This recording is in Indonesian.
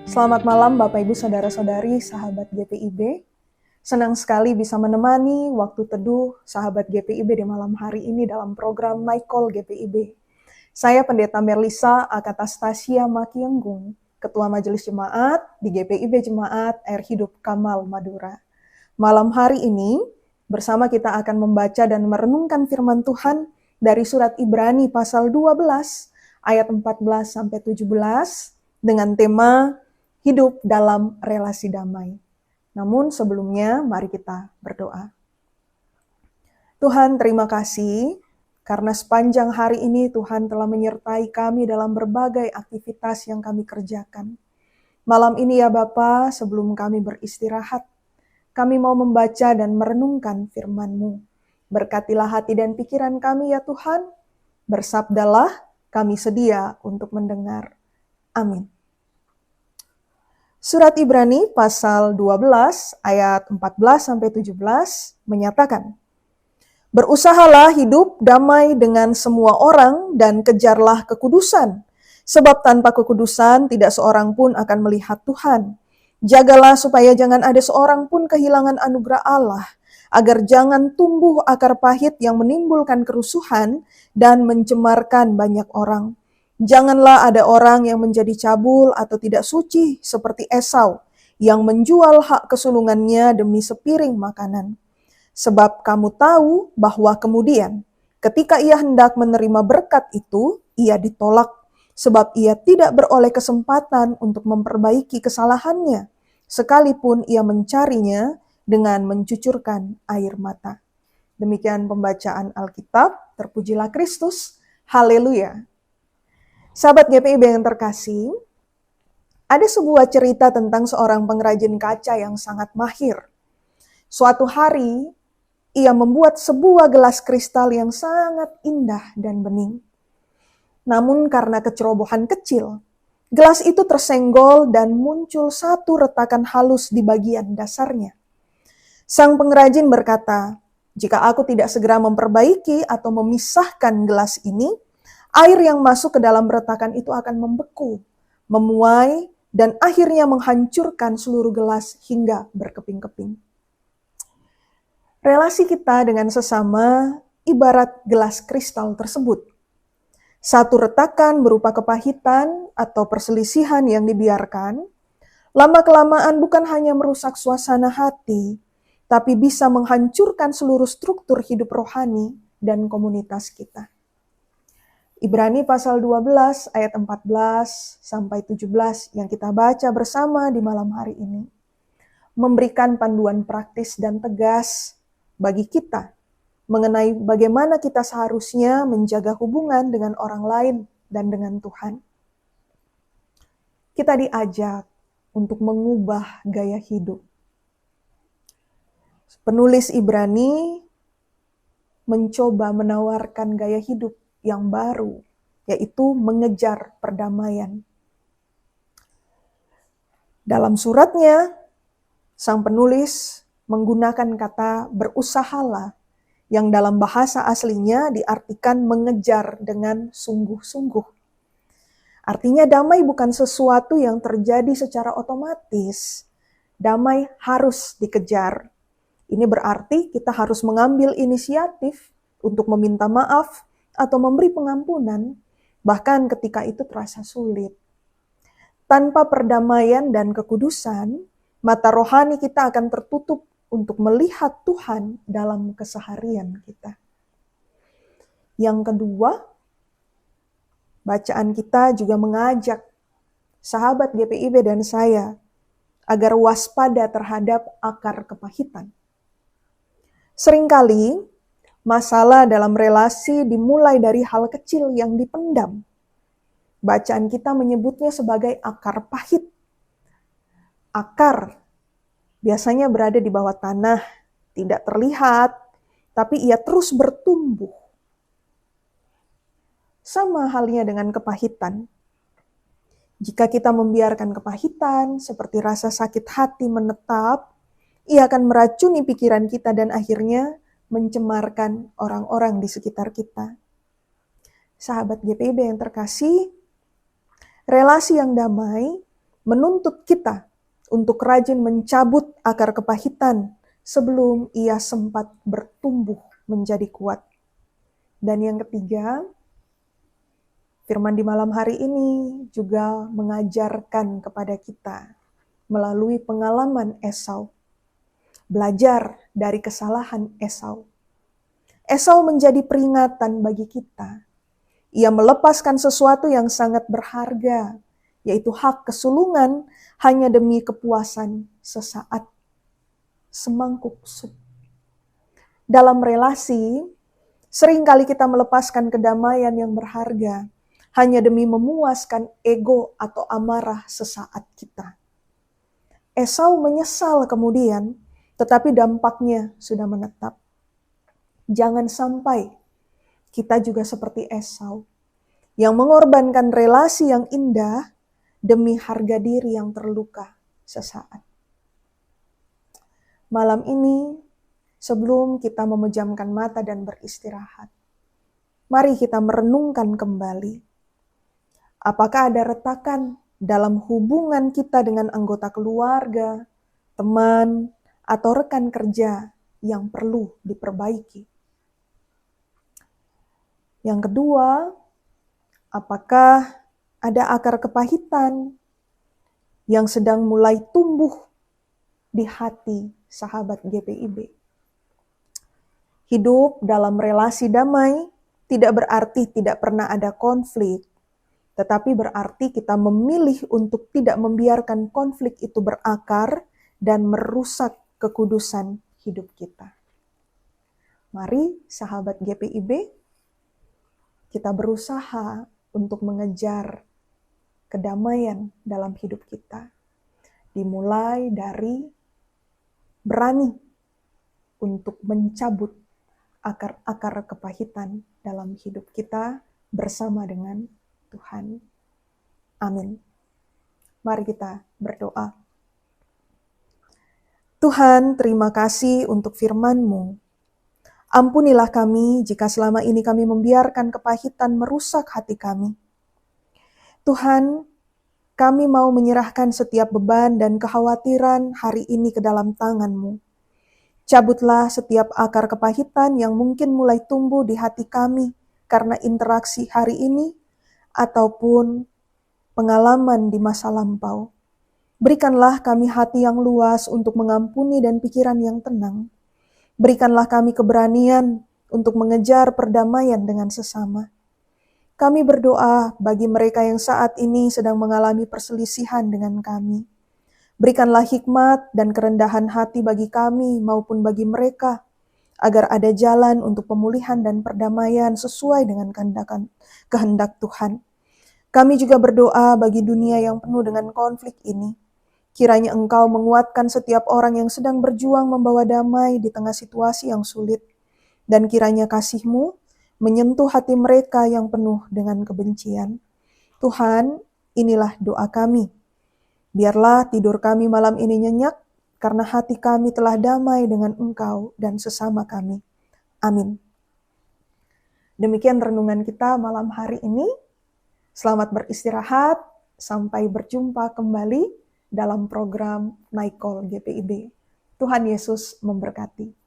Selamat malam Bapak Ibu Saudara-saudari sahabat GPIB. Senang sekali bisa menemani waktu teduh sahabat GPIB di malam hari ini dalam program My Call GPIB. Saya Pendeta Merlisa Akatastasia Makienggung, Ketua Majelis Jemaat di GPIB Jemaat Air Hidup Kamal Madura. Malam hari ini bersama kita akan membaca dan merenungkan firman Tuhan dari surat Ibrani pasal 12 ayat 14 sampai 17 dengan tema hidup dalam relasi damai. Namun sebelumnya mari kita berdoa. Tuhan, terima kasih karena sepanjang hari ini Tuhan telah menyertai kami dalam berbagai aktivitas yang kami kerjakan. Malam ini ya Bapa, sebelum kami beristirahat, kami mau membaca dan merenungkan firman-Mu. Berkatilah hati dan pikiran kami ya Tuhan, bersabdalah, kami sedia untuk mendengar. Amin. Surat Ibrani pasal 12 ayat 14-17 menyatakan, berusahalah hidup damai dengan semua orang dan kejarlah kekudusan, sebab tanpa kekudusan tidak seorang pun akan melihat Tuhan. Jagalah supaya jangan ada seorang pun kehilangan anugerah Allah, agar jangan tumbuh akar pahit yang menimbulkan kerusuhan dan mencemarkan banyak orang. Janganlah ada orang yang menjadi cabul atau tidak suci seperti Esau, yang menjual hak kesulungannya demi sepiring makanan. Sebab kamu tahu bahwa kemudian ketika ia hendak menerima berkat itu, ia ditolak, sebab ia tidak beroleh kesempatan untuk memperbaiki kesalahannya, sekalipun ia mencarinya dengan mencucurkan air mata. Demikian pembacaan Alkitab, terpujilah Kristus, haleluya. Sahabat GPIB yang terkasih, ada sebuah cerita tentang seorang pengrajin kaca yang sangat mahir. Suatu hari, ia membuat sebuah gelas kristal yang sangat indah dan bening. Namun karena kecerobohan kecil, gelas itu tersenggol dan muncul satu retakan halus di bagian dasarnya. Sang pengrajin berkata, jika aku tidak segera memperbaiki atau memisahkan gelas ini, air yang masuk ke dalam retakan itu akan membeku, memuai, dan akhirnya menghancurkan seluruh gelas hingga berkeping-keping. Relasi kita dengan sesama ibarat gelas kristal tersebut. Satu retakan berupa kepahitan atau perselisihan yang dibiarkan, lama-kelamaan bukan hanya merusak suasana hati, tapi bisa menghancurkan seluruh struktur hidup rohani dan komunitas kita. Ibrani pasal 12 ayat 14 sampai 17 yang kita baca bersama di malam hari ini memberikan panduan praktis dan tegas bagi kita mengenai bagaimana kita seharusnya menjaga hubungan dengan orang lain dan dengan Tuhan. Kita diajak untuk mengubah gaya hidup. Penulis Ibrani mencoba menawarkan gaya hidup yang baru, yaitu mengejar perdamaian. Dalam suratnya, sang penulis menggunakan kata berusahalah, yang dalam bahasa aslinya diartikan mengejar dengan sungguh-sungguh. Artinya damai bukan sesuatu yang terjadi secara otomatis. Damai harus dikejar. Ini berarti kita harus mengambil inisiatif untuk meminta maaf atau memberi pengampunan, bahkan ketika itu terasa sulit. Tanpa perdamaian dan kekudusan, mata rohani kita akan tertutup untuk melihat Tuhan dalam keseharian kita. Yang kedua, bacaan kita juga mengajak sahabat GPIB dan saya agar waspada terhadap akar kepahitan. Seringkali, masalah dalam relasi dimulai dari hal kecil yang dipendam. Bacaan kita menyebutnya sebagai akar pahit. Akar biasanya berada di bawah tanah, tidak terlihat, tapi ia terus bertumbuh. Sama halnya dengan kepahitan. Jika kita membiarkan kepahitan, seperti rasa sakit hati menetap, ia akan meracuni pikiran kita dan akhirnya mencemarkan orang-orang di sekitar kita. Sahabat GPIB yang terkasih, relasi yang damai menuntut kita untuk rajin mencabut akar kepahitan sebelum ia sempat bertumbuh menjadi kuat. Dan yang ketiga, firman di malam hari ini juga mengajarkan kepada kita melalui pengalaman Esau. Belajar dari kesalahan Esau. Esau menjadi peringatan bagi kita. Ia melepaskan sesuatu yang sangat berharga, yaitu hak kesulungan hanya demi kepuasan sesaat. Semangkuk sup. Dalam relasi, seringkali kita melepaskan kedamaian yang berharga hanya demi memuaskan ego atau amarah sesaat kita. Esau menyesal kemudian, tetapi dampaknya sudah menetap. Jangan sampai kita juga seperti Esau, yang mengorbankan relasi yang indah demi harga diri yang terluka sesaat. Malam ini, sebelum kita memejamkan mata dan beristirahat, mari kita merenungkan kembali. Apakah ada retakan dalam hubungan kita dengan anggota keluarga, teman, atau rekan kerja yang perlu diperbaiki? Yang kedua, apakah ada akar kepahitan yang sedang mulai tumbuh di hati sahabat GPIB? Hidup dalam relasi damai tidak berarti tidak pernah ada konflik, tetapi berarti kita memilih untuk tidak membiarkan konflik itu berakar dan merusak kekudusan hidup kita. Mari sahabat GPIB, kita berusaha untuk mengejar kedamaian dalam hidup kita. Dimulai dari berani untuk mencabut akar-akar kepahitan dalam hidup kita bersama dengan Tuhan. Amin. Mari kita berdoa. Tuhan, terima kasih untuk firman-Mu. Ampunilah kami jika selama ini kami membiarkan kepahitan merusak hati kami. Tuhan, kami mau menyerahkan setiap beban dan kekhawatiran hari ini ke dalam tangan-Mu. Cabutlah setiap akar kepahitan yang mungkin mulai tumbuh di hati kami karena interaksi hari ini ataupun pengalaman di masa lampau. Berikanlah kami hati yang luas untuk mengampuni dan pikiran yang tenang. Berikanlah kami keberanian untuk mengejar perdamaian dengan sesama. Kami berdoa bagi mereka yang saat ini sedang mengalami perselisihan dengan kami. Berikanlah hikmat dan kerendahan hati bagi kami maupun bagi mereka, agar ada jalan untuk pemulihan dan perdamaian sesuai dengan kehendak Tuhan. Kami juga berdoa bagi dunia yang penuh dengan konflik ini. Kiranya Engkau menguatkan setiap orang yang sedang berjuang membawa damai di tengah situasi yang sulit. Dan kiranya kasih-Mu menyentuh hati mereka yang penuh dengan kebencian. Tuhan, inilah doa kami. Biarlah tidur kami malam ini nyenyak, karena hati kami telah damai dengan Engkau dan sesama kami. Amin. Demikian renungan kita malam hari ini. Selamat beristirahat, sampai berjumpa kembali dalam program Naikol GPIB. Tuhan Yesus memberkati.